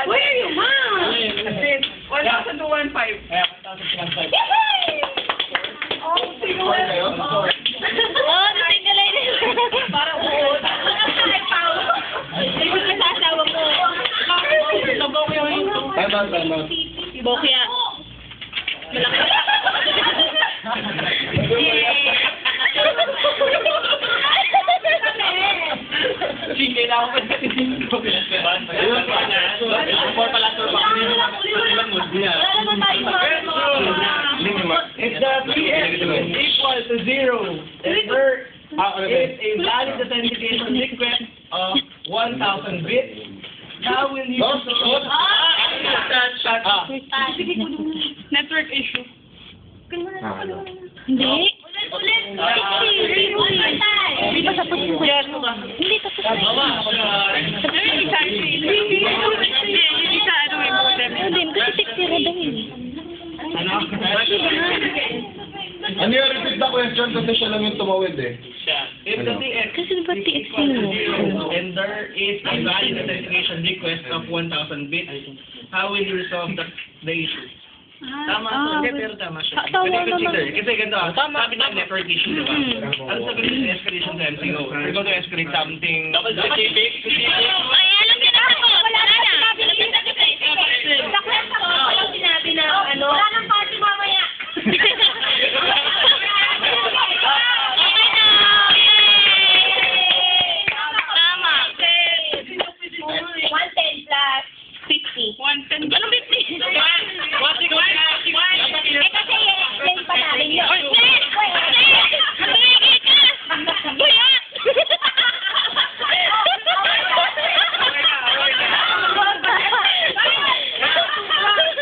Where are you, ma'am? 1,000 to 1,500. Kaya 1,015. Oh, natinggalay na yun. Parang buod. Hindi mo sa asawa mo. Tama. Bokya. Malaki. Sige lang ako. If the PX is equal to 0, then there is a valid authentication request of 1,000 bits. How will you solve Network issue. Hindi. Ulit. Hindi pa tapos mo. Hindi tapos mo. Hindi sa ano yung modem. Hindi, kasi 6-0 daw yun. Ano yung repeat the question kasi siya lang yung tumawid eh. If the PX Kasi diba is TX equal to yun? 0, and there is a valid authentication request of 1,000 bits, how will you resolve the issue? Tama siya, pero tama siya. Tama Pwede naman. consider. Kasi ganito, sabi ng network issue, diba? Ano sabi ng escalation sa MCO? We're going to escalate something specific. Ay, alam niya na ako. Wala na. Sa kwento ko, walang sinabi na ano. Wala nang party mamaya. Tama. 110 plus 50. 110. Anong 50? Kasi i-explain pa namin yun.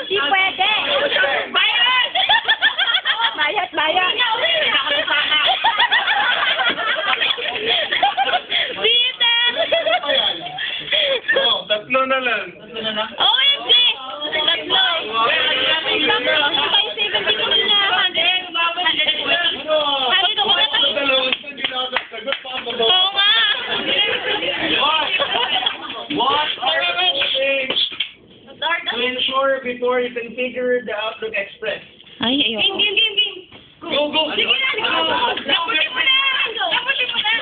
Di pwede. Bayad. Peter! Oh, tatlo na lang. OMG! Tatlo. Tatlo. 70 ko na. 100 ako na tayo. Dalawang hindi na ako sagot pa ako. Oo nga. What are the things to ensure before you configure the Outlook Express? Ay, ayoko. Go! Sige na, Lapusin mo na! Lapusin mo na!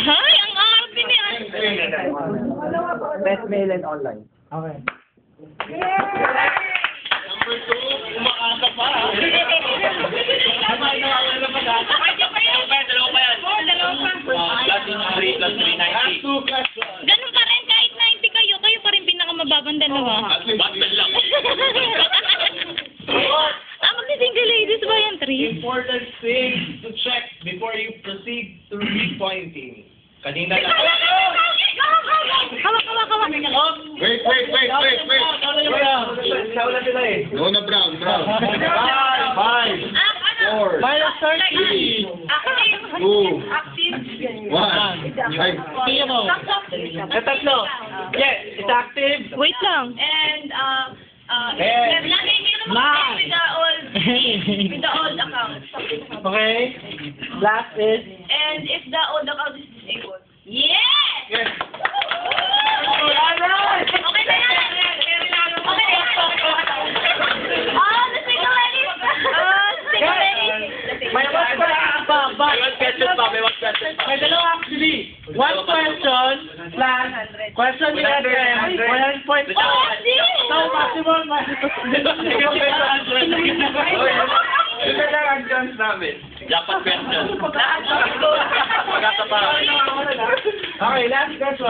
Ay, ang arte niya. Best mail and online. Okay. Number 2, umakasa pa. Dalawa pa yan. +3, +390. Ganun pa rin, kahit 90 kayo pa rin pinakamababang dalawa. Bakit lang? Mag-single ladies ba yan, 3? Important things to check before you proceed to repointing. Kanina na. Hawak. Wait. Nauna sila eh. Go na Brown. 5, 4, Minus 3, 2, 1. Ay, tatlo. Yes, it's active. Wait lang. And Ten. lagay niyo naman Nine. with the old account. Okay. Last is. And if the old account is disabled. Yes! Yes. Alright! Okay na yan! Okay na yan! Oh, the single ladies! May one question pa. May one question pa. May dalawa actually. One question plus question ni Adrian. 1 point. So, maximum. Ito lang ang chance namin. Dapat question. Okay, last question.